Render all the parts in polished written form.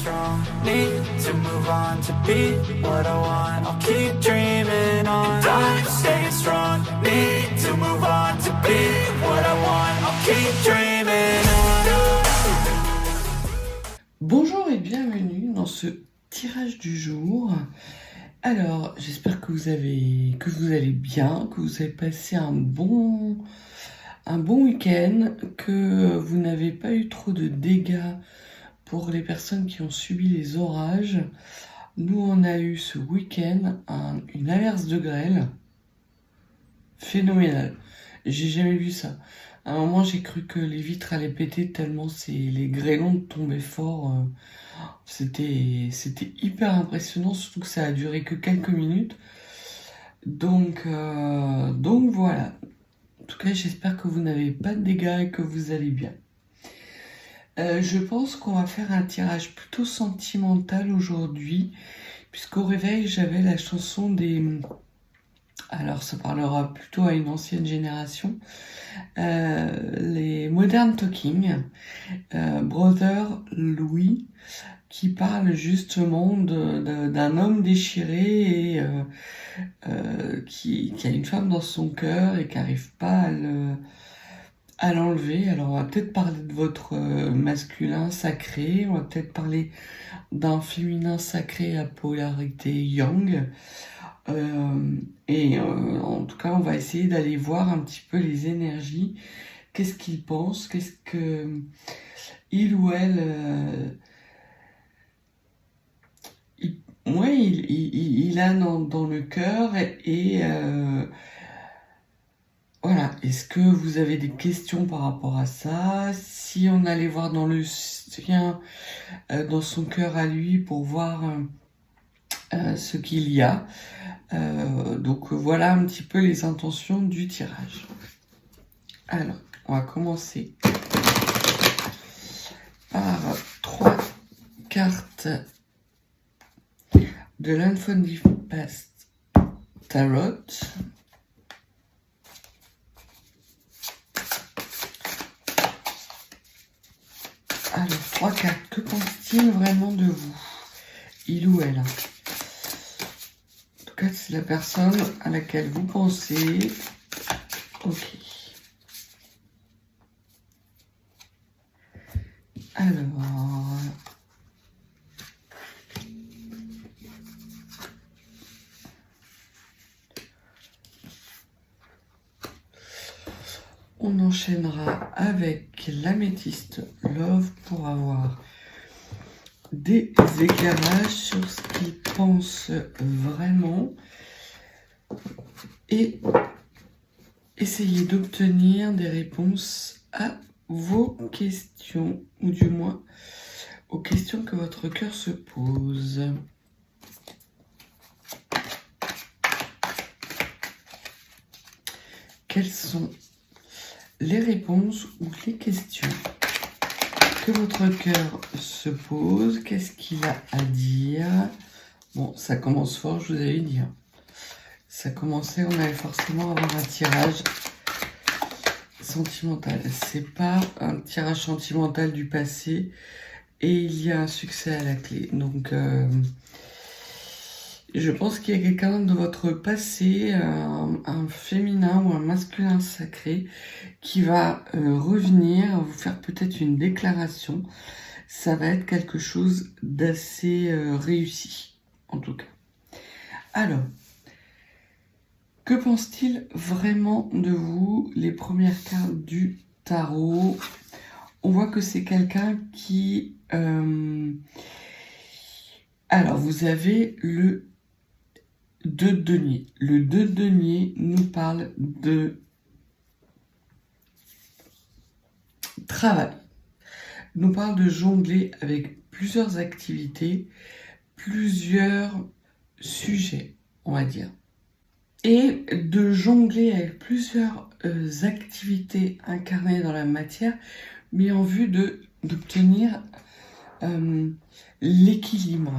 strong, need to move on to be what I want. I'll keep dreaming on. And I'm staying strong, need to move on to be what I want. I'll keep dreaming on. Bonjour et bienvenue dans ce tirage du jour. Alors, j'espère que vous allez bien, que vous avez passé un bon week-end, que vous n'avez pas eu trop de dégâts pour les personnes qui ont subi les orages. Nous, on a eu ce week-end une averse de grêle phénoménale. J'ai jamais vu ça. À un moment, j'ai cru que les vitres allaient péter tellement les grêlons tombaient fort. C'était hyper impressionnant, surtout que ça a duré que quelques minutes. Donc voilà. En tout cas, j'espère que vous n'avez pas de dégâts et que vous allez bien. Je pense qu'on va faire un tirage plutôt sentimental aujourd'hui, puisqu'au réveil, j'avais la chanson des... Alors, ça parlera plutôt à une ancienne génération. Les Modern Talking, Brother Louis, qui parle justement d'un homme déchiré et qui a une femme dans son cœur et qui n'arrive pas à l'enlever. Alors on va peut-être parler de votre masculin sacré, on va peut-être parler d'un féminin sacré à polarité yang. En tout cas, on va essayer d'aller voir un petit peu les énergies. Qu'est-ce qu'il pense, qu'est-ce que il ou elle il a dans le cœur et voilà. Est-ce que vous avez des questions par rapport à ça? Si on allait voir dans le sien, dans son cœur à lui pour voir ce qu'il y a. Donc voilà un petit peu les intentions du tirage. Alors, on va commencer par 3 cartes de l'Unfounded Past Tarot. Alors, 3 cartes. Que pense-t-il vraiment de vous? Il ou elle? En tout cas, c'est la personne à laquelle vous pensez. Ok. Alors... on enchaînera avec l'améthyste Love pour avoir des éclairages sur ce qu'il pense vraiment et essayer d'obtenir des réponses à vos questions, ou du moins aux questions que votre cœur se pose. Quelles sont les réponses ou les questions que votre cœur se pose? Qu'est-ce qu'il a à dire? Bon, ça commence fort, je vous avais dit. Ça commençait, on allait forcément avoir un tirage sentimental. C'est pas un tirage sentimental du passé et il y a un succès à la clé. Donc, je pense qu'il y a quelqu'un de votre passé, un féminin ou un masculin sacré, qui va revenir, vous faire peut-être une déclaration. Ça va être quelque chose d'assez réussi, en tout cas. Alors, que pense-t-il vraiment de vous? Les premières cartes du tarot. On voit que c'est quelqu'un qui... Alors, vous avez le 2 de denier. Le 2 de denier nous parle de travail. Nous parle de jongler avec plusieurs activités, plusieurs sujets, on va dire. Et de jongler avec plusieurs activités incarnées dans la matière, mais en vue d'obtenir l'équilibre.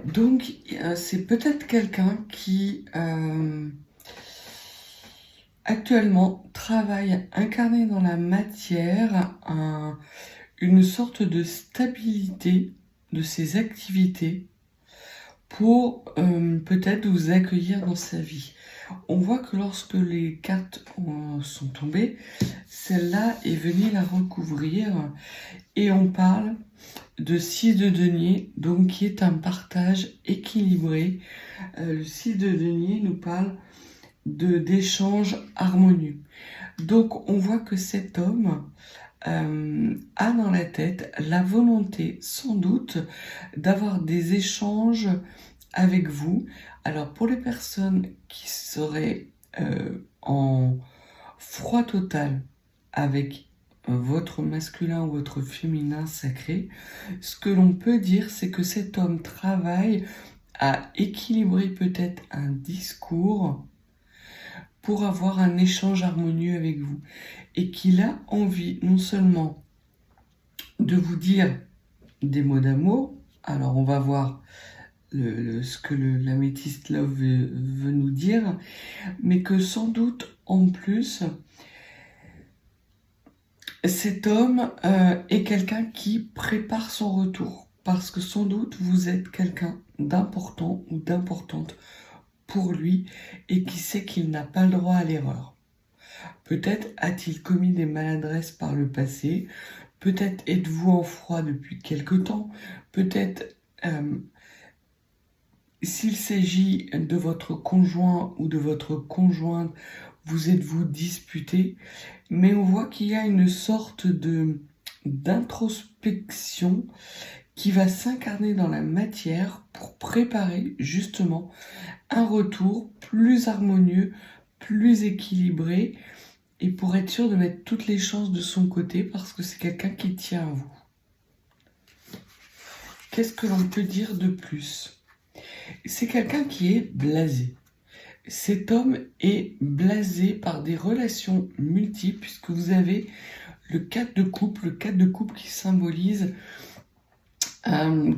Donc, c'est peut-être quelqu'un qui actuellement travaille incarné dans la matière une sorte de stabilité de ses activités pour peut-être vous accueillir dans sa vie. On voit que lorsque les cartes sont tombées, celle-là est venue la recouvrir et on parle de 6 de denier, donc qui est un partage équilibré. Le 6 de denier nous parle d'échanges harmonieux. Donc on voit que cet homme a dans la tête la volonté sans doute d'avoir des échanges avec vous. Alors pour les personnes qui seraient en froid total avec votre masculin ou votre féminin sacré, ce que l'on peut dire, c'est que cet homme travaille à équilibrer peut-être un discours pour avoir un échange harmonieux avec vous. Et qu'il a envie non seulement de vous dire des mots d'amour, alors on va voir ce que l'améthyste love veut nous dire, mais que sans doute en plus, cet homme est quelqu'un qui prépare son retour, parce que sans doute vous êtes quelqu'un d'important ou d'importante pour lui et qui sait qu'il n'a pas le droit à l'erreur. Peut-être a-t-il commis des maladresses par le passé, peut-être êtes-vous en froid depuis quelque temps, peut-être s'il s'agit de votre conjoint ou de votre conjointe, vous êtes-vous disputé, mais on voit qu'il y a une sorte d'introspection qui va s'incarner dans la matière pour préparer justement un retour plus harmonieux, plus équilibré, et pour être sûr de mettre toutes les chances de son côté parce que c'est quelqu'un qui tient à vous. Qu'est-ce que l'on peut dire de plus ? C'est quelqu'un qui est blasé. Cet homme est blasé par des relations multiples puisque vous avez le 4 de coupe, qui symbolise,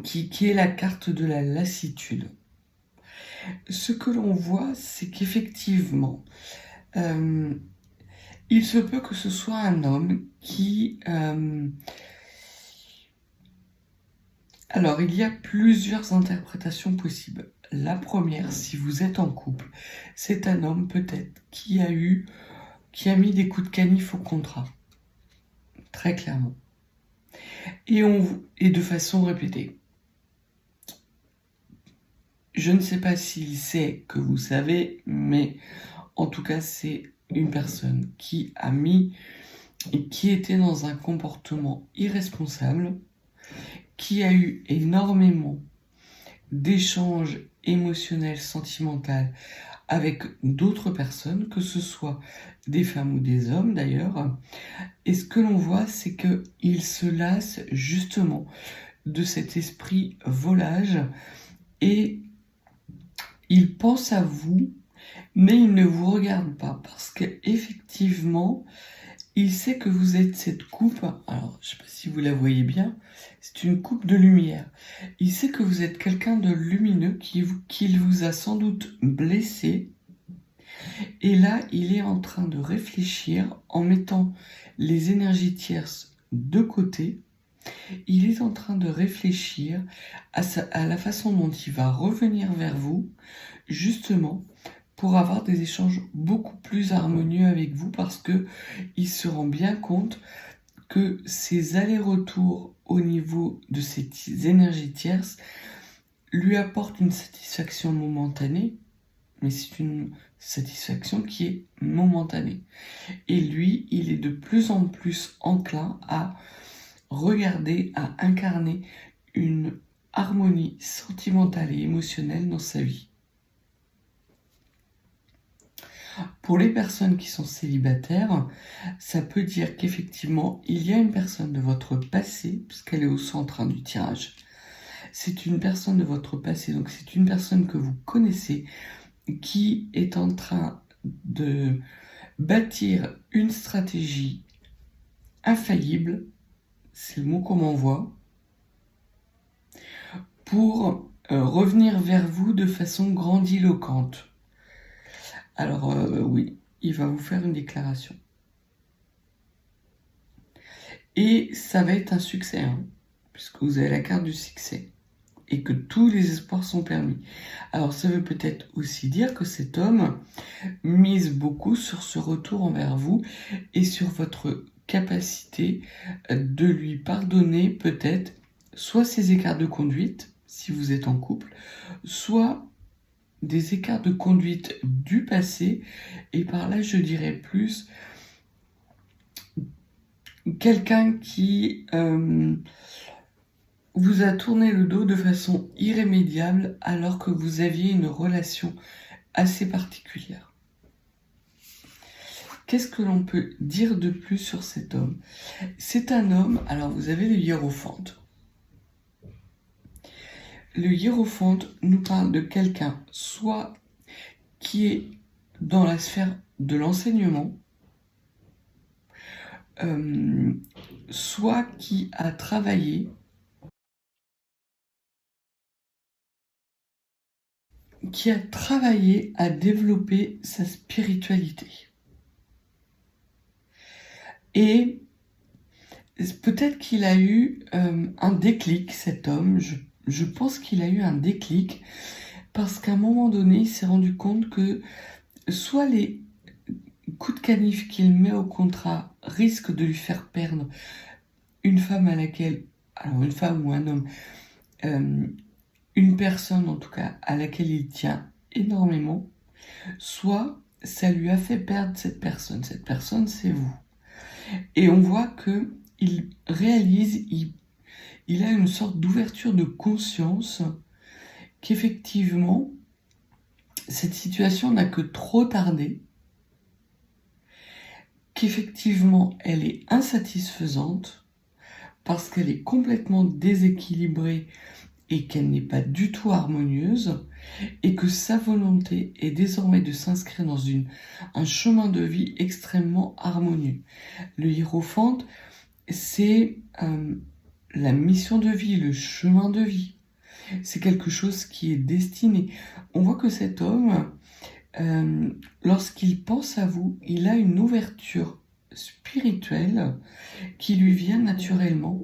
qui est la carte de la lassitude. Ce que l'on voit, c'est qu'effectivement, il se peut que ce soit un homme qui... Alors, il y a plusieurs interprétations possibles. La première, si vous êtes en couple, c'est un homme peut-être qui a mis des coups de canif au contrat. Très clairement. Et de façon répétée. Je ne sais pas s'il sait que vous savez, mais en tout cas, c'est une personne qui a mis et qui était dans un comportement irresponsable, qui a eu énormément d'échanges émotionnels, sentimentaux avec d'autres personnes, que ce soit des femmes ou des hommes d'ailleurs. Et ce que l'on voit, c'est qu'il se lasse justement de cet esprit volage et il pense à vous, mais il ne vous regarde pas parce qu'effectivement, il sait que vous êtes cette coupe. Alors, je ne sais pas si vous la voyez bien, c'est une coupe de lumière. Il sait que vous êtes quelqu'un de lumineux, qu'il vous a sans doute blessé. Et là, il est en train de réfléchir en mettant les énergies tierces de côté. Il est en train de réfléchir à la façon dont il va revenir vers vous, justement, pour avoir des échanges beaucoup plus harmonieux avec vous, parce que il se rend bien compte que ces allers-retours au niveau de ces énergies tierces lui apportent une satisfaction momentanée, mais c'est une satisfaction qui est momentanée. Et lui, il est de plus en plus enclin à regarder, à incarner une harmonie sentimentale et émotionnelle dans sa vie. Pour les personnes qui sont célibataires, ça peut dire qu'effectivement, il y a une personne de votre passé, puisqu'elle est au centre du tirage. C'est une personne de votre passé, donc c'est une personne que vous connaissez, qui est en train de bâtir une stratégie infaillible, c'est le mot qu'on m'envoie, pour revenir vers vous de façon grandiloquente. Alors oui, il va vous faire une déclaration. Et ça va être un succès. puisque vous avez la carte du succès, et que tous les espoirs sont permis. Alors ça veut peut-être aussi dire que cet homme mise beaucoup sur ce retour envers vous et sur votre capacité de lui pardonner peut-être soit ses écarts de conduite, si vous êtes en couple, soit des écarts de conduite du passé, et par là je dirais plus quelqu'un qui vous a tourné le dos de façon irrémédiable alors que vous aviez une relation assez particulière. Qu'est-ce que l'on peut dire de plus sur cet homme? C'est un homme, alors vous avez le hiérophante. Le hiérophante nous parle de quelqu'un soit qui est dans la sphère de l'enseignement, soit qui a travaillé à développer sa spiritualité. Et peut-être qu'il a eu un déclic, cet homme. Je pense qu'il a eu un déclic parce qu'à un moment donné, il s'est rendu compte que soit les coups de canif qu'il met au contrat risquent de lui faire perdre une femme à laquelle, alors une femme ou un homme, une personne en tout cas à laquelle il tient énormément, soit ça lui a fait perdre cette personne. Cette personne, c'est vous. Et on voit que il réalise, il a une sorte d'ouverture de conscience qu'effectivement, cette situation n'a que trop tardé, qu'effectivement, elle est insatisfaisante parce qu'elle est complètement déséquilibrée et qu'elle n'est pas du tout harmonieuse, et que sa volonté est désormais de s'inscrire dans un chemin de vie extrêmement harmonieux. Le hiérophante, c'est la mission de vie, le chemin de vie. C'est quelque chose qui est destiné. On voit que cet homme, lorsqu'il pense à vous, il a une ouverture spirituelle qui lui vient naturellement,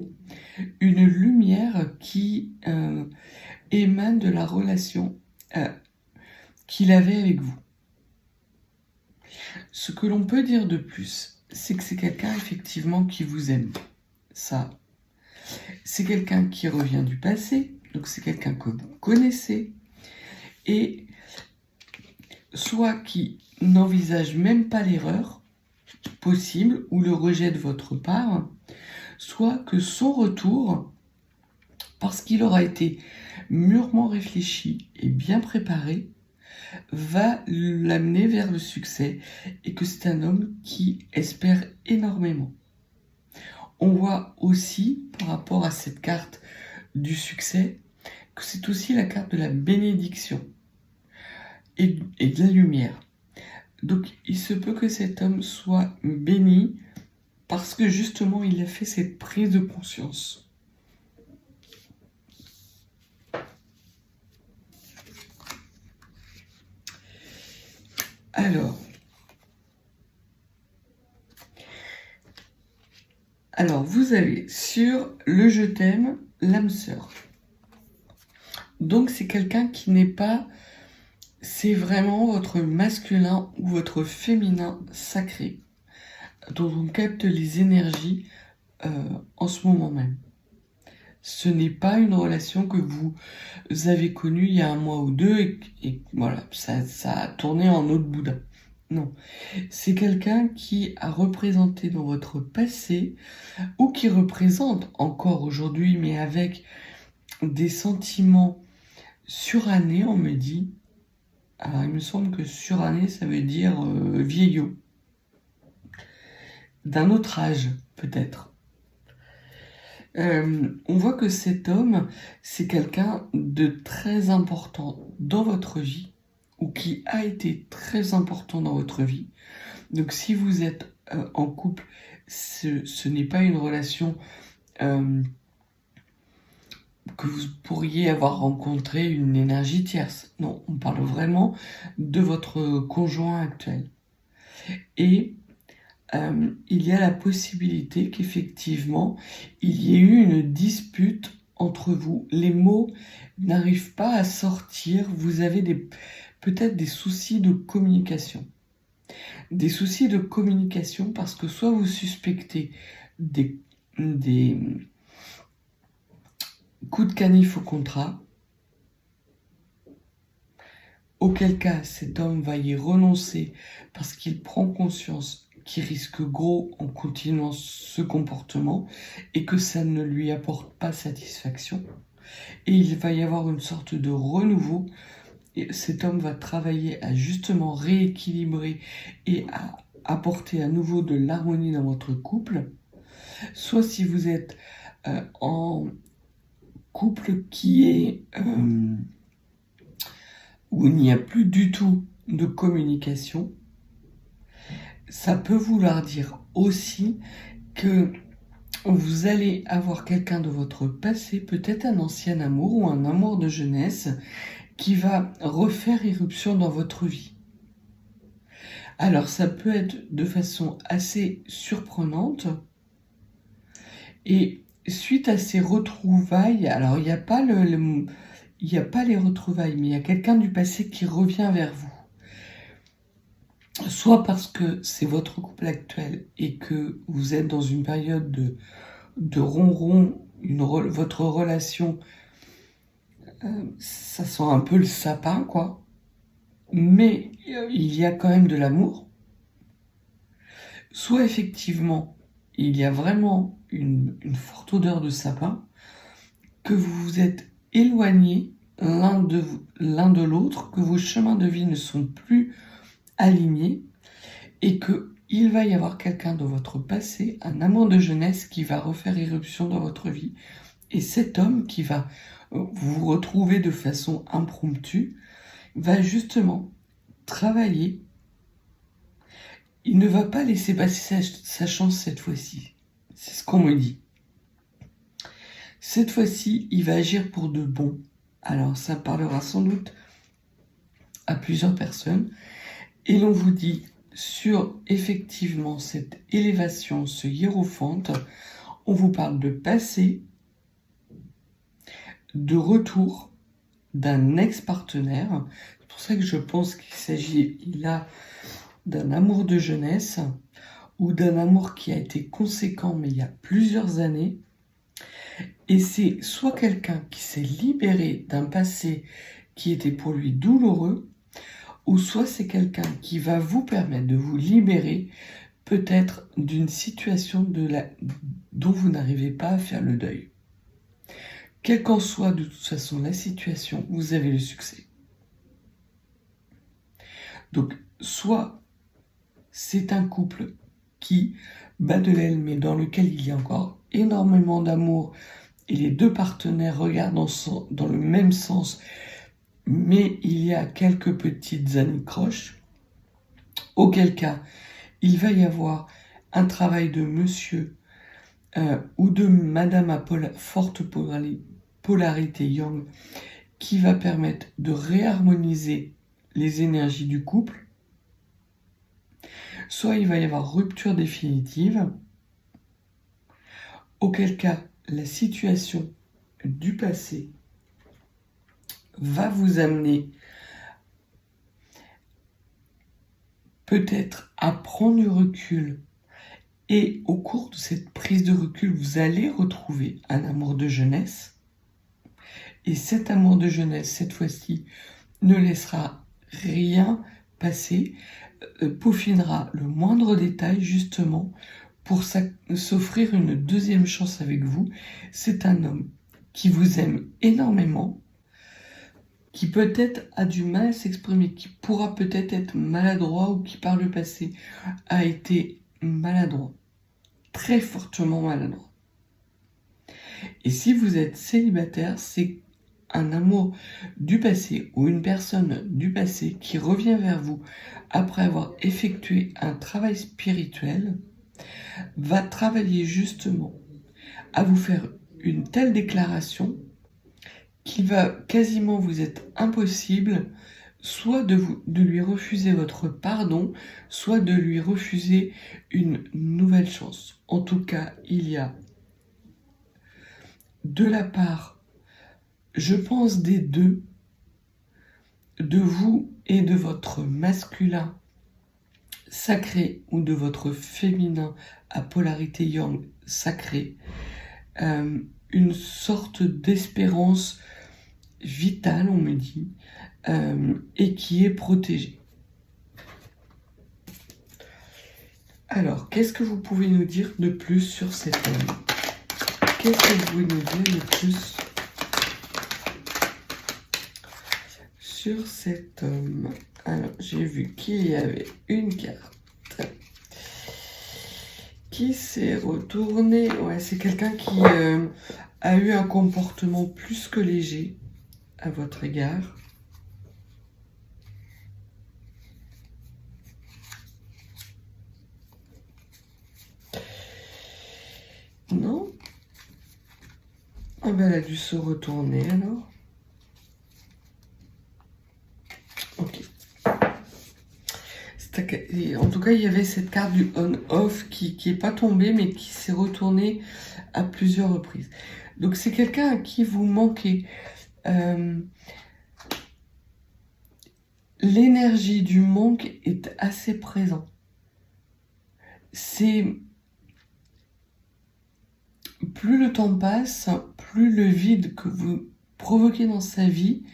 une lumière qui émane de la relation qu'il avait avec vous. Ce que l'on peut dire de plus, c'est que c'est quelqu'un effectivement qui vous aime. Ça, c'est quelqu'un qui revient du passé, donc c'est quelqu'un que vous connaissez, et soit qui n'envisage même pas l'erreur possible ou le rejet de votre part, soit que son retour, parce qu'il aura été mûrement réfléchi et bien préparé, va l'amener vers le succès, et que c'est un homme qui espère énormément. On voit aussi, par rapport à cette carte du succès, que c'est aussi la carte de la bénédiction et de la lumière. Donc il se peut que cet homme soit béni parce que justement il a fait cette prise de conscience. Alors, vous avez sur le je t'aime, l'âme sœur. Donc, c'est quelqu'un qui n'est pas... C'est vraiment votre masculin ou votre féminin sacré, dont on capte les énergies en ce moment même. Ce n'est pas une relation que vous avez connue il y a 1 mois ou 2 et voilà, ça a tourné en eau de boudin. Non, c'est quelqu'un qui a représenté dans votre passé ou qui représente encore aujourd'hui, mais avec des sentiments surannés, on me dit. Alors, il me semble que suranné, ça veut dire vieillot. D'un autre âge, peut-être. On voit que cet homme, c'est quelqu'un de très important dans votre vie, ou qui a été très important dans votre vie. Donc si vous êtes en couple, ce n'est pas une relation que vous pourriez avoir rencontré une énergie tierce. Non, on parle vraiment de votre conjoint actuel. Et il y a la possibilité qu'effectivement, il y ait eu une dispute entre vous. Les mots n'arrivent pas à sortir. Vous avez peut-être des soucis de communication. Des soucis de communication parce que soit vous suspectez des coups de canif au contrat, auquel cas cet homme va y renoncer parce qu'il prend conscience qu'il risque gros en continuant ce comportement et que ça ne lui apporte pas satisfaction. Et il va y avoir une sorte de renouveau. Et cet homme va travailler à justement rééquilibrer et à apporter à nouveau de l'harmonie dans votre couple. Soit si vous êtes en couple qui est où il n'y a plus du tout de communication, ça peut vouloir dire aussi que vous allez avoir quelqu'un de votre passé, peut-être un ancien amour ou un amour de jeunesse, qui va refaire irruption dans votre vie. Alors ça peut être de façon assez surprenante, et suite à ces retrouvailles, alors il n'y a pas les retrouvailles, mais il y a quelqu'un du passé qui revient vers vous. Soit parce que c'est votre couple actuel et que vous êtes dans une période de ronron, votre relation, ça sent un peu le sapin, quoi. Mais il y a quand même de l'amour. Soit effectivement, il y a vraiment une forte odeur de sapin, que vous vous êtes éloignés l'un de l'autre, que vos chemins de vie ne sont plus alignés et qu'il va y avoir quelqu'un de votre passé, un amour de jeunesse qui va refaire irruption dans votre vie. Et cet homme qui va vous retrouver de façon impromptue va justement travailler. Il ne va pas laisser passer sa chance cette fois-ci. C'est ce qu'on me dit. Cette fois-ci, il va agir pour de bon. Alors ça parlera sans doute à plusieurs personnes. Et l'on vous dit sur effectivement cette élévation, ce hiérophante, on vous parle de passé, de retour d'un ex-partenaire. C'est pour ça que je pense qu'il s'agit là d'un amour de jeunesse ou d'un amour qui a été conséquent mais il y a plusieurs années. Et c'est soit quelqu'un qui s'est libéré d'un passé qui était pour lui douloureux, ou soit c'est quelqu'un qui va vous permettre de vous libérer peut-être d'une situation dont vous n'arrivez pas à faire le deuil. Quelle qu'en soit de toute façon la situation, vous avez le succès. Donc, soit c'est un couple qui bat de l'aile, mais dans lequel il y a encore énormément d'amour, et les deux partenaires regardent dans le même sens, mais il y a quelques petites anicroches, auquel cas il va y avoir un travail de monsieur ou de madame à forte polarité yang qui va permettre de réharmoniser les énergies du couple. Soit il va y avoir rupture définitive, auquel cas la situation du passé va vous amener peut-être à prendre du recul, et au cours de cette prise de recul, vous allez retrouver un amour de jeunesse, et cet amour de jeunesse, cette fois-ci, ne laissera rien passer, peaufinera le moindre détail justement pour s'offrir une deuxième chance avec vous. C'est un homme qui vous aime énormément, qui peut-être a du mal à s'exprimer, qui pourra peut-être être maladroit ou qui par le passé a été maladroit, très fortement maladroit. Et si vous êtes célibataire, c'est un amour du passé ou une personne du passé qui revient vers vous après avoir effectué un travail spirituel, va travailler justement à vous faire une telle déclaration qu'il va quasiment vous être impossible soit de lui refuser votre pardon, soit de lui refuser une nouvelle chance. En tout cas, il y a de la part, je pense, des deux, de vous et de votre masculin sacré ou de votre féminin à polarité yang sacrée, une sorte d'espérance vitale, on me dit, et qui est protégée. Alors, qu'est-ce que vous pouvez nous dire de plus sur cet homme? Qu'est-ce que vous pouvez nous dire de plus sur cet homme? Alors, j'ai vu qu'il y avait une carte qui s'est retournée. Ouais, c'est quelqu'un qui a eu un comportement plus que léger à votre égard. Non? Ah ben, elle a dû se retourner alors. Ok. En tout cas, il y avait cette carte du on-off qui est pas tombée, mais qui s'est retournée à plusieurs reprises. Donc, c'est quelqu'un à qui vous manquez. L'énergie du manque est assez présente. C'est... Plus le temps passe, plus le vide que vous provoquez dans sa vie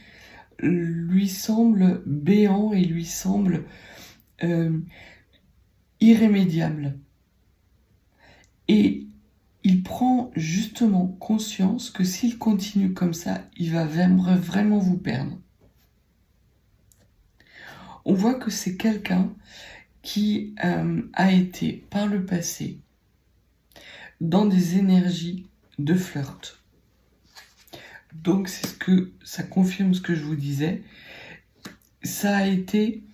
lui semble béant et lui semble irrémédiable. Et il prend justement conscience que s'il continue comme ça, il va vraiment vous perdre. On voit que c'est quelqu'un qui a été par le passé dans des énergies de flirt. Donc ça confirme ce que je vous disais. Ça a été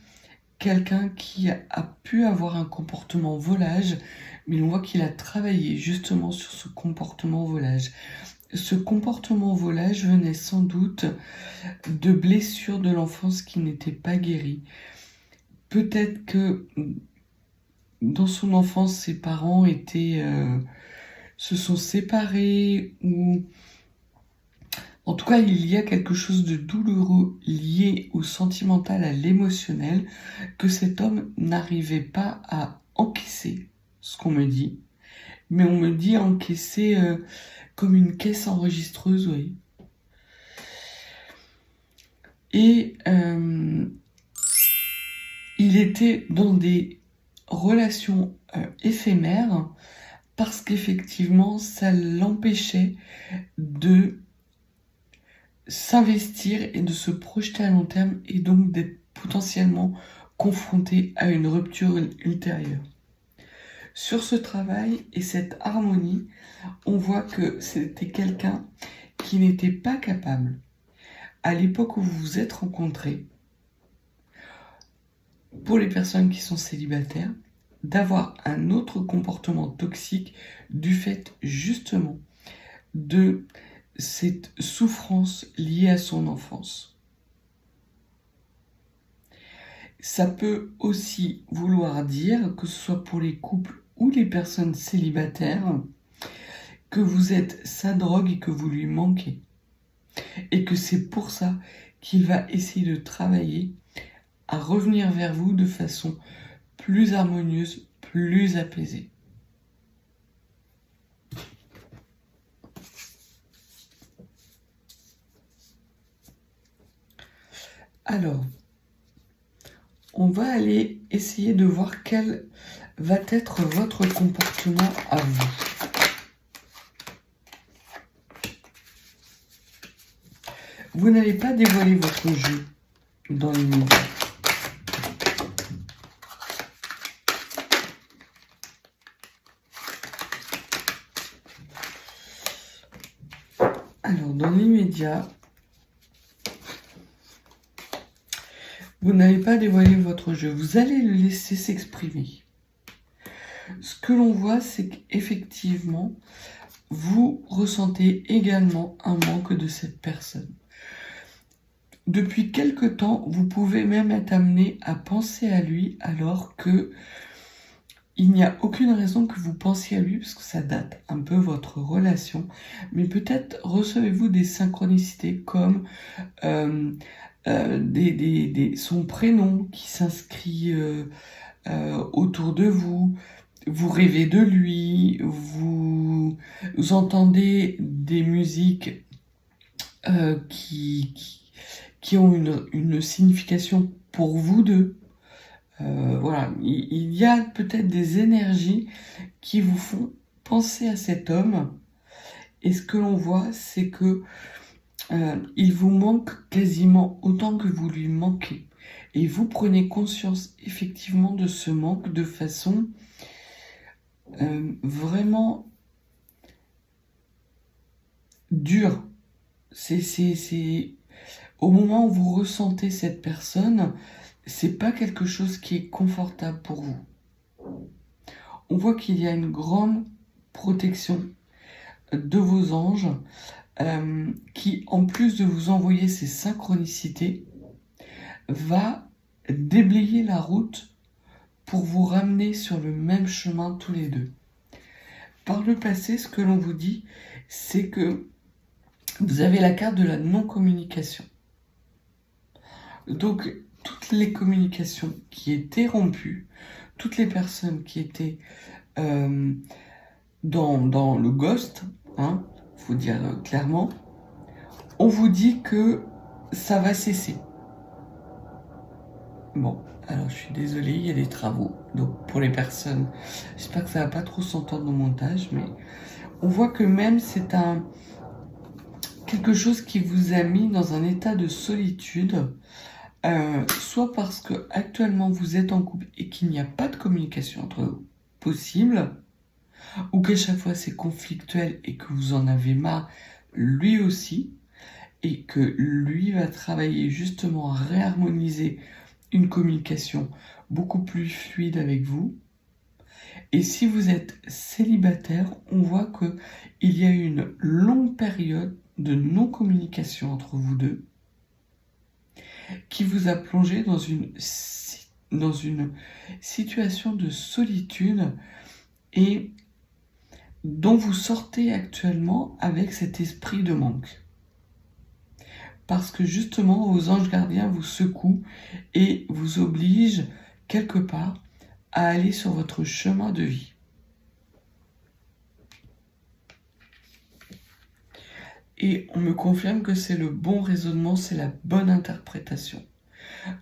quelqu'un qui a pu avoir un comportement volage, mais on voit qu'il a travaillé justement sur ce comportement volage. Ce comportement volage venait sans doute de blessures de l'enfance qui n'étaient pas guéries. Peut-être que dans son enfance, ses parents se sont séparés, ou en tout cas, il y a quelque chose de douloureux lié au sentimental, à l'émotionnel, que cet homme n'arrivait pas à encaisser, ce qu'on me dit. Mais on me dit encaisser comme une caisse enregistreuse, oui. Et il était dans des relations éphémères parce qu'effectivement, ça l'empêchait de s'investir et de se projeter à long terme, et donc d'être potentiellement confronté à une rupture ultérieure. Sur ce travail et cette harmonie, on voit que c'était quelqu'un qui n'était pas capable, à l'époque où vous vous êtes rencontrés, pour les personnes qui sont célibataires, d'avoir un autre comportement toxique du fait justement de cette souffrance liée à son enfance. Ça peut aussi vouloir dire, que ce soit pour les couples ou les personnes célibataires, que vous êtes sa drogue et que vous lui manquez. Et que c'est pour ça qu'il va essayer de travailler à revenir vers vous de façon plus harmonieuse, plus apaisée. Alors, on va aller essayer de voir quel va être votre comportement à vous. Vous n'allez pas dévoiler votre jeu dans l'immédiat. Alors, dans l'immédiat, vous n'allez pas dévoiler votre jeu, vous allez le laisser s'exprimer. Ce que l'on voit, c'est qu'effectivement, vous ressentez également un manque de cette personne. depuis quelque temps, vous pouvez même être amené à penser à lui alors que il n'y a aucune raison que vous pensiez à lui, parce que ça date un peu votre relation, mais peut-être recevez-vous des synchronicités comme son prénom qui s'inscrit autour de vous, vous rêvez de lui, vous entendez des musiques qui ont une signification pour vous deux. Voilà, il y a peut-être des énergies qui vous font penser à cet homme. Et ce que l'on voit, c'est que il vous manque quasiment autant que vous lui manquez. Et vous prenez conscience effectivement de ce manque de façon vraiment dure. C'est au moment où vous ressentez cette personne, c'est pas quelque chose qui est confortable pour vous. On voit qu'il y a une grande protection de vos anges qui, en plus de vous envoyer ces synchronicités, va déblayer la route pour vous ramener sur le même chemin tous les deux. Par le passé, ce que l'on vous dit, c'est que vous avez la carte de la non-communication. Donc, toutes les communications qui étaient rompues, toutes les personnes qui étaient dans le ghost, faut dire clairement, on vous dit que ça va cesser. Bon, alors je suis désolée, il y a des travaux. Donc pour les personnes, j'espère que ça va pas trop s'entendre au montage, mais on voit que même c'est quelque chose qui vous a mis dans un état de solitude, soit parce que actuellement vous êtes en couple et qu'il n'y a pas de communication entre vous possible, ou qu'à chaque fois c'est conflictuel et que vous en avez marre lui aussi, et que lui va travailler justement à réharmoniser une communication beaucoup plus fluide avec vous. Et si vous êtes célibataire, on voit que il y a eu une longue période de non-communication entre vous deux qui vous a plongé dans une situation de solitude et dont vous sortez actuellement avec cet esprit de manque. Parce que justement, vos anges gardiens vous secouent et vous obligent quelque part à aller sur votre chemin de vie. Et on me confirme que c'est le bon raisonnement, c'est la bonne interprétation.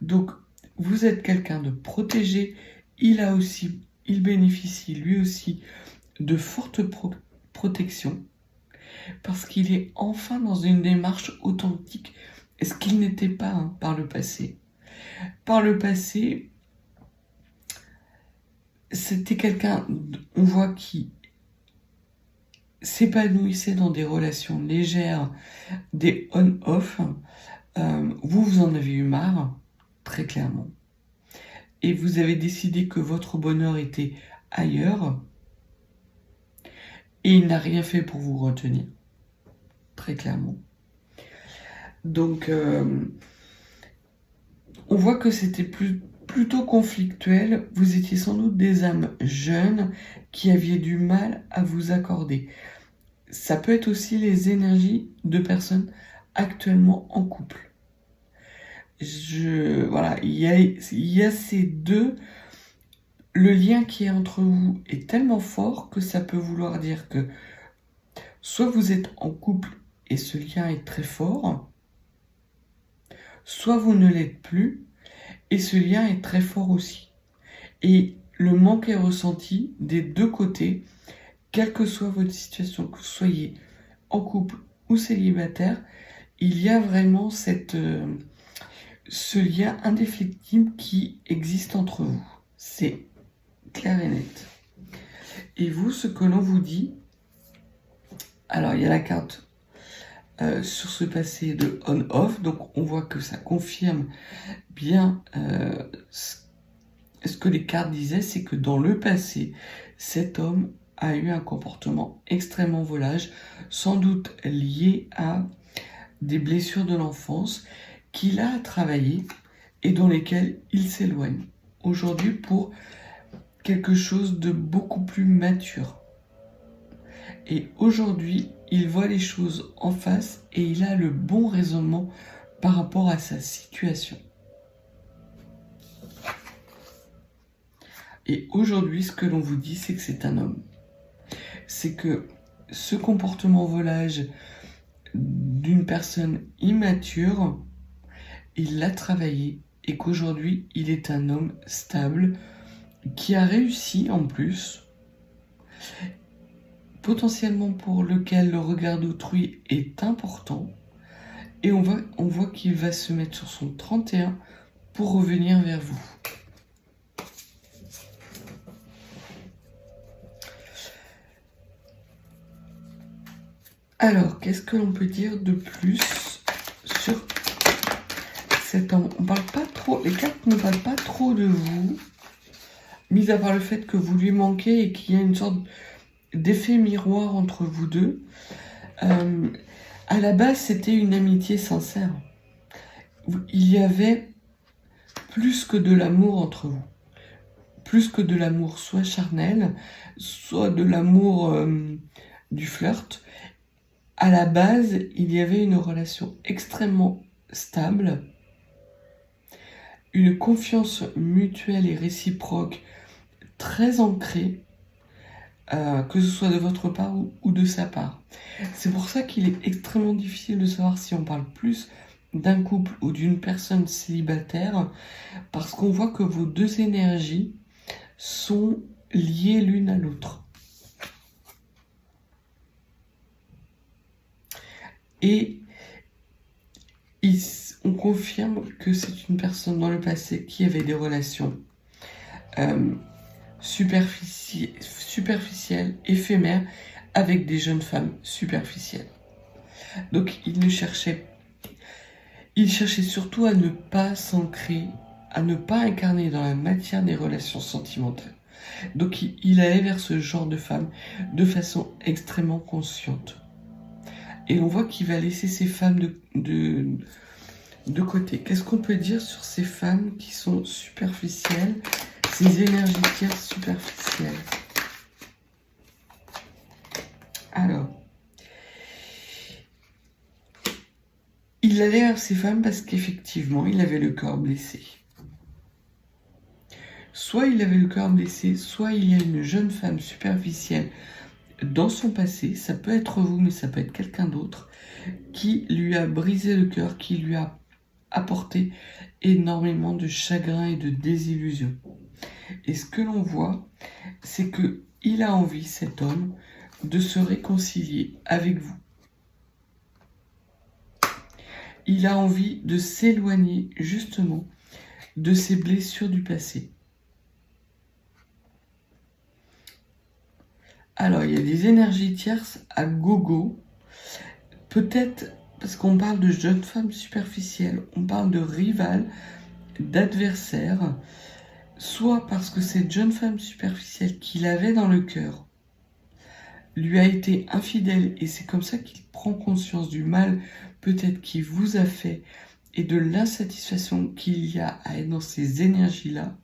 Donc, vous êtes quelqu'un de protégé, il bénéficie lui aussi de fortes protections, parce qu'il est enfin dans une démarche authentique, ce qu'il n'était pas par le passé. Par le passé, c'était quelqu'un, on voit, qui s'épanouissait dans des relations légères, des on-off. Vous en avez eu marre, très clairement. Et vous avez décidé que votre bonheur était ailleurs. Et il n'a rien fait pour vous retenir, très clairement. Donc, on voit que c'était plutôt conflictuel. Vous étiez sans doute des âmes jeunes qui aviez du mal à vous accorder. Ça peut être aussi les énergies de personnes actuellement en couple. Voilà, il y a ces deux. Le lien qui est entre vous est tellement fort que ça peut vouloir dire que soit vous êtes en couple et ce lien est très fort, soit vous ne l'êtes plus et ce lien est très fort aussi. Et le manque est ressenti des deux côtés, quelle que soit votre situation, que vous soyez en couple ou célibataire, il y a vraiment ce lien indéfectible qui existe entre vous. C'est clair et net. Et vous, ce que l'on vous dit, alors il y a la carte sur ce passé de on-off, donc on voit que ça confirme bien ce que les cartes disaient, c'est que dans le passé, cet homme a eu un comportement extrêmement volage, sans doute lié à des blessures de l'enfance, qu'il a à travailler et dans lesquels il s'éloigne aujourd'hui pour quelque chose de beaucoup plus mature. Et aujourd'hui, il voit les choses en face et il a le bon raisonnement par rapport à sa situation. Et aujourd'hui, ce que l'on vous dit, c'est que c'est un homme. C'est que ce comportement volage d'une personne immature, il l'a travaillé et qu'aujourd'hui, il est un homme stable qui a réussi en plus, potentiellement pour lequel le regard d'autrui est important. Et on voit qu'il va se mettre sur son 31 pour revenir vers vous. Alors, qu'est-ce que l'on peut dire de plus sur cet homme? On parle pas trop, les cartes ne parlent pas trop de vous, mis à part le fait que vous lui manquez et qu'il y a une sorte d'effet miroir entre vous deux. À la base, c'était une amitié sincère. Il y avait plus que de l'amour entre vous. Plus que de l'amour soit charnel, soit de l'amour du flirt. À la base, il y avait une relation extrêmement stable, une confiance mutuelle et réciproque très ancrée, que ce soit de votre part ou de sa part. C'est pour ça qu'il est extrêmement difficile de savoir si on parle plus d'un couple ou d'une personne célibataire, parce qu'on voit que vos deux énergies sont liées l'une à l'autre. Et on confirme que c'est une personne dans le passé qui avait des relations superficielles, éphémères, avec des jeunes femmes superficielles. Donc il cherchait surtout à ne pas s'ancrer, à ne pas incarner dans la matière des relations sentimentales. Donc il allait vers ce genre de femme de façon extrêmement consciente. Et on voit qu'il va laisser ces femmes de côté. Qu'est-ce qu'on peut dire sur ces femmes qui sont superficielles, ces énergies tierces superficielles? Alors, il allait vers ces femmes parce qu'effectivement, il avait le cœur blessé. Soit il avait le cœur blessé, soit il y a une jeune femme superficielle dans son passé, ça peut être vous, mais ça peut être quelqu'un d'autre, qui lui a brisé le cœur, qui lui a apporté énormément de chagrin et de désillusion. Et ce que l'on voit, c'est que il a envie, cet homme, de se réconcilier avec vous. Il a envie de s'éloigner justement de ses blessures du passé. Alors, il y a des énergies tierces à gogo. Peut-être parce qu'on parle de jeunes femmes superficielles, on parle de rivales, d'adversaires, soit parce que cette jeune femme superficielle qu'il avait dans le cœur lui a été infidèle et c'est comme ça qu'il prend conscience du mal peut-être qu'il vous a fait et de l'insatisfaction qu'il y a à être dans ces énergies-là.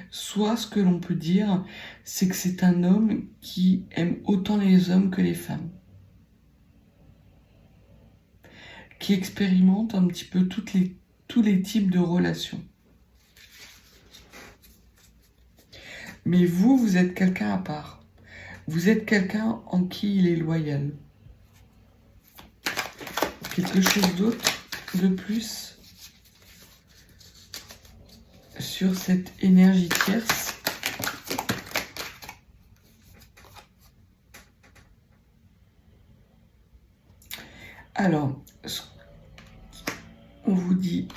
Soit ce que l'on peut dire, c'est que c'est un homme qui aime autant les hommes que les femmes. Qui expérimente un petit peu tous les types de relations. Mais vous êtes quelqu'un à part. Vous êtes quelqu'un en qui il est loyal. Quelque chose d'autre de plus sur cette énergie tierce? Alors, on vous dit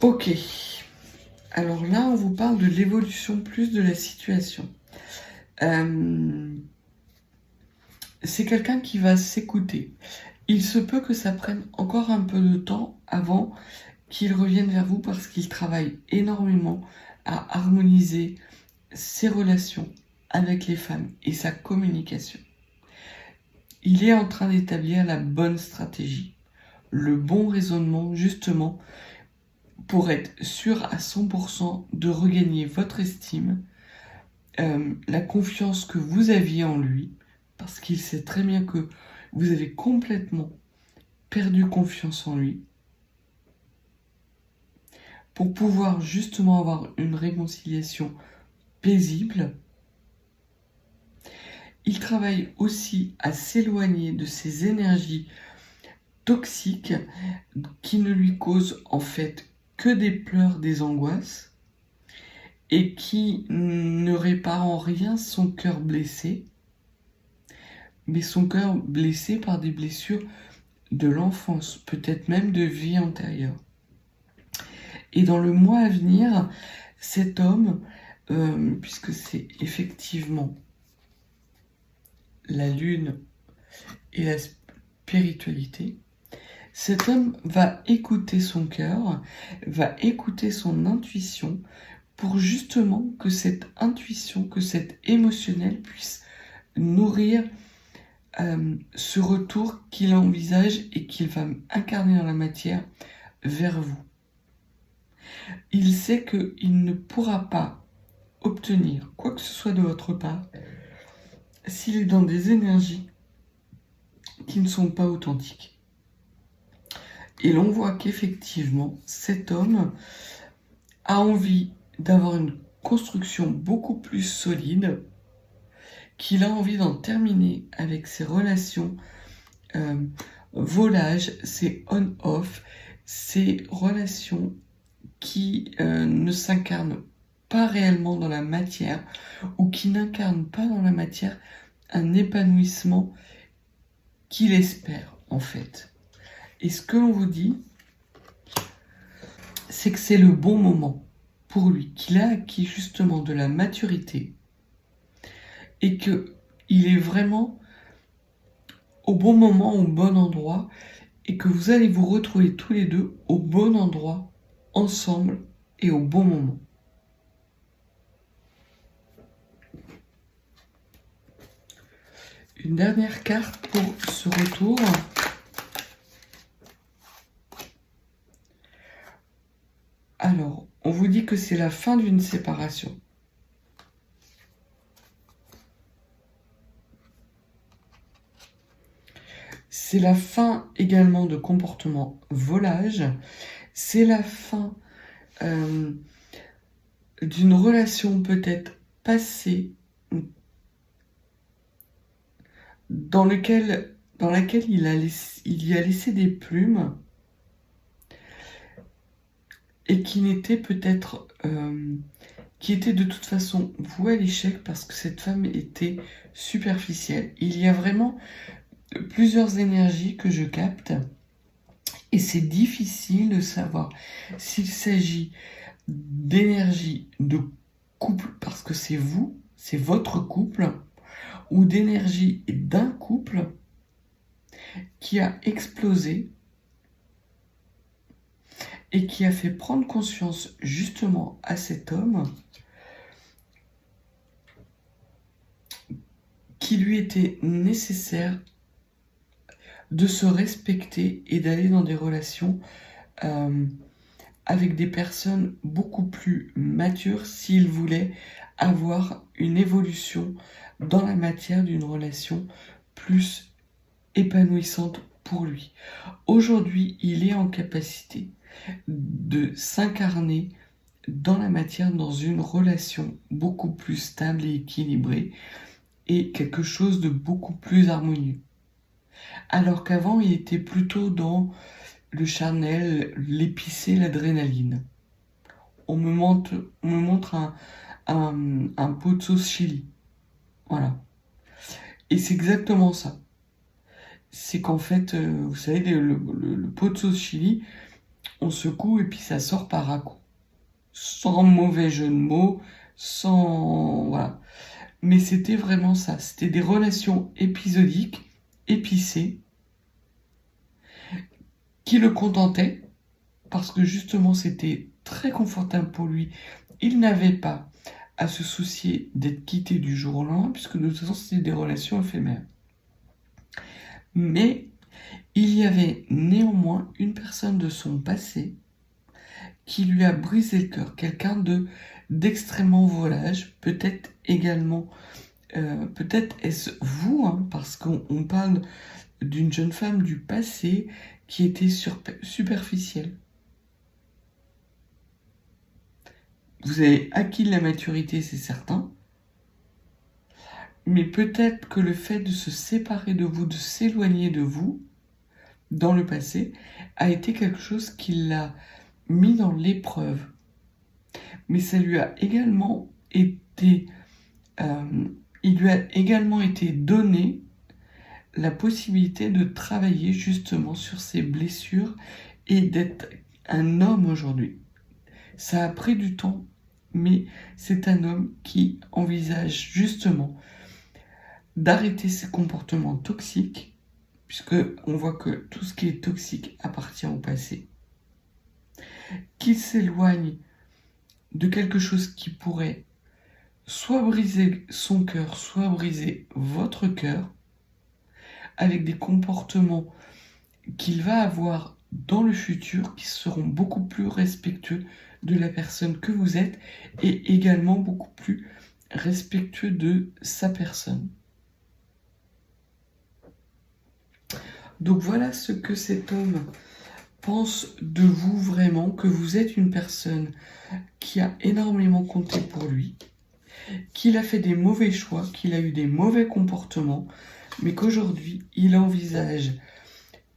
ok. Alors là, on vous parle de l'évolution plus de la situation. C'est quelqu'un qui va s'écouter. Il se peut que ça prenne encore un peu de temps avant qu'il revienne vers vous parce qu'il travaille énormément à harmoniser ses relations avec les femmes et sa communication. Il est en train d'établir la bonne stratégie, le bon raisonnement justement pour être sûr à 100% de regagner votre estime, la confiance que vous aviez en lui, parce qu'il sait très bien que vous avez complètement perdu confiance en lui, pour pouvoir justement avoir une réconciliation paisible. Il travaille aussi à s'éloigner de ces énergies toxiques qui ne lui causent en fait que des pleurs, des angoisses et qui ne réparent en rien son cœur blessé, mais son cœur blessé par des blessures de l'enfance, peut-être même de vie antérieure. Et dans le mois à venir, cet homme, puisque c'est effectivement la lune et la spiritualité, cet homme va écouter son cœur, va écouter son intuition pour justement que cette intuition, que cet émotionnel puisse nourrir ce retour qu'il envisage et qu'il va incarner dans la matière vers vous. Il sait qu'il ne pourra pas obtenir quoi que ce soit de votre part s'il est dans des énergies qui ne sont pas authentiques. Et l'on voit qu'effectivement, cet homme a envie d'avoir une construction beaucoup plus solide, qu'il a envie d'en terminer avec ses relations volage, ses on-off, ces relations qui ne s'incarnent pas réellement dans la matière ou qui n'incarnent pas dans la matière un épanouissement qu'il espère en fait. Et ce que l'on vous dit, c'est que c'est le bon moment pour lui, qu'il a acquis justement de la maturité et qu'il est vraiment au bon moment, au bon endroit, et que vous allez vous retrouver tous les deux au bon endroit, ensemble et au bon moment. Une dernière carte pour ce retour. Alors, on vous dit que c'est la fin d'une séparation. C'est la fin également de comportement volage. C'est la fin d'une relation peut-être passée dans laquelle il y a laissé des plumes et qui n'était peut-être qui était de toute façon vouée à l'échec parce que cette femme était superficielle. Il y a vraiment plusieurs énergies que je capte et c'est difficile de savoir s'il s'agit d'énergie de couple parce que c'est vous, c'est votre couple, ou d'énergie d'un couple qui a explosé et qui a fait prendre conscience justement à cet homme qu'il lui était nécessaire de se respecter et d'aller dans des relations avec des personnes beaucoup plus matures s'il voulait avoir une évolution dans la matière d'une relation plus épanouissante pour lui. Aujourd'hui, il est en capacité de s'incarner dans la matière, dans une relation beaucoup plus stable et équilibrée et quelque chose de beaucoup plus harmonieux. Alors qu'avant, il était plutôt dans le charnel, l'épicé, l'adrénaline. On me montre un pot de sauce chili. Voilà. Et c'est exactement ça. C'est qu'en fait, vous savez, le pot de sauce chili, on secoue et puis ça sort par à-coups. Sans mauvais jeu de mots, sans... Voilà. Mais c'était vraiment ça. C'était des relations épisodiques, épicées, qui le contentaient, parce que justement c'était très confortable pour lui. Il n'avait pas à se soucier d'être quitté du jour au lendemain, puisque de toute façon, c'est des relations éphémères. Mais il y avait néanmoins une personne de son passé qui lui a brisé le cœur, quelqu'un d'extrêmement volage, peut-être également, peut-être est-ce vous, hein, parce qu'on parle d'une jeune femme du passé qui était superficielle. Vous avez acquis de la maturité, c'est certain, mais peut-être que le fait de se séparer de vous, de s'éloigner de vous, dans le passé, a été quelque chose qui l'a mis dans l'épreuve. Mais ça lui a également été, il lui a également été donné la possibilité de travailler justement sur ses blessures et d'être un homme aujourd'hui. Ça a pris du temps, mais c'est un homme qui envisage justement d'arrêter ses comportements toxiques, puisque on voit que tout ce qui est toxique appartient au passé, qu'il s'éloigne de quelque chose qui pourrait soit briser son cœur, soit briser votre cœur, avec des comportements qu'il va avoir dans le futur qui seront beaucoup plus respectueux de la personne que vous êtes et également beaucoup plus respectueux de sa personne. Donc voilà ce que cet homme pense de vous vraiment, que vous êtes une personne qui a énormément compté pour lui, qu'il a fait des mauvais choix, qu'il a eu des mauvais comportements, mais qu'aujourd'hui il envisage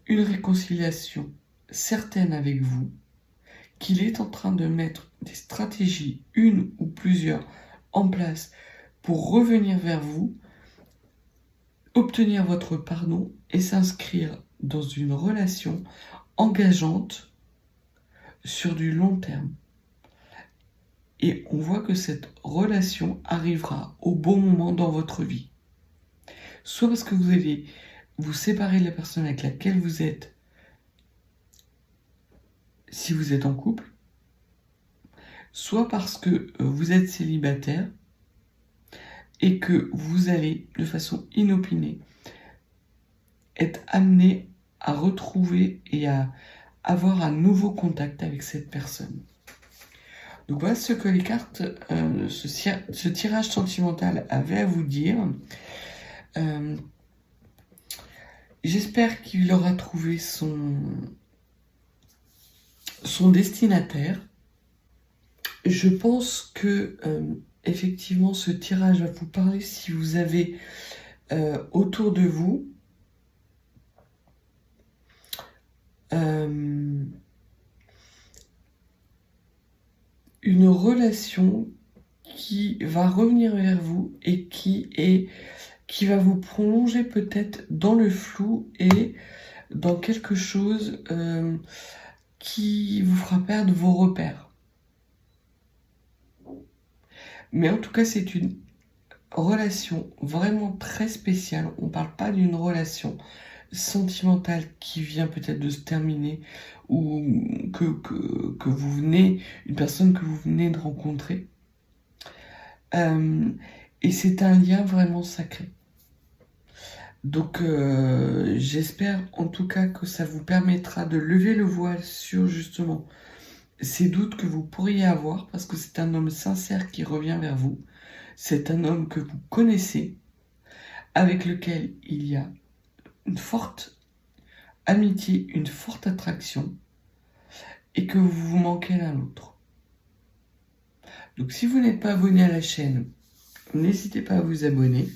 une réconciliation certaine avec vous, qu'il est en train de mettre des stratégies, une ou plusieurs, en place pour revenir vers vous, obtenir votre pardon et s'inscrire dans une relation engageante sur du long terme. Et on voit que cette relation arrivera au bon moment dans votre vie. Soit parce que vous allez vous séparer de la personne avec laquelle vous êtes, si vous êtes en couple, soit parce que vous êtes célibataire et que vous allez, de façon inopinée, être amené à retrouver et à avoir un nouveau contact avec cette personne. Donc voilà ce que les cartes, ce tirage sentimental avait à vous dire. J'espère qu'il aura trouvé son destinataire. Je pense que effectivement ce tirage va vous parler si vous avez autour de vous une relation qui va revenir vers vous et qui va vous prolonger peut-être dans le flou et dans quelque chose qui vous fera perdre vos repères. Mais en tout cas, c'est une relation vraiment très spéciale. On ne parle pas d'une relation sentimentale qui vient peut-être de se terminer ou que vous venez, une personne que vous venez de rencontrer. Et c'est un lien vraiment sacré. Donc j'espère en tout cas que ça vous permettra de lever le voile sur justement ces doutes que vous pourriez avoir, parce que c'est un homme sincère qui revient vers vous. C'est un homme que vous connaissez, avec lequel il y a une forte amitié, une forte attraction, et que vous vous manquez l'un l'autre. Donc si vous n'êtes pas abonné à la chaîne, n'hésitez pas à vous abonner.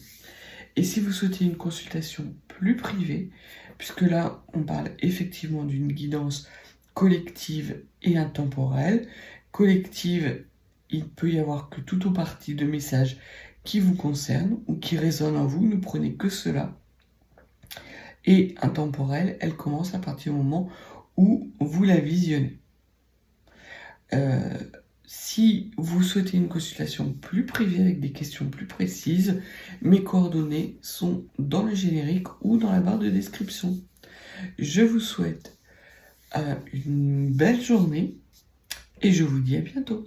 Et si vous souhaitez une consultation plus privée, puisque là on parle effectivement d'une guidance collective et intemporelle. Collective, il peut y avoir que tout ou partie de messages qui vous concernent ou qui résonnent en vous, ne prenez que cela. Et intemporelle, elle commence à partir du moment où vous la visionnez. Si vous souhaitez une consultation plus privée avec des questions plus précises, mes coordonnées sont dans le générique ou dans la barre de description. Je vous souhaite une belle journée et je vous dis à bientôt.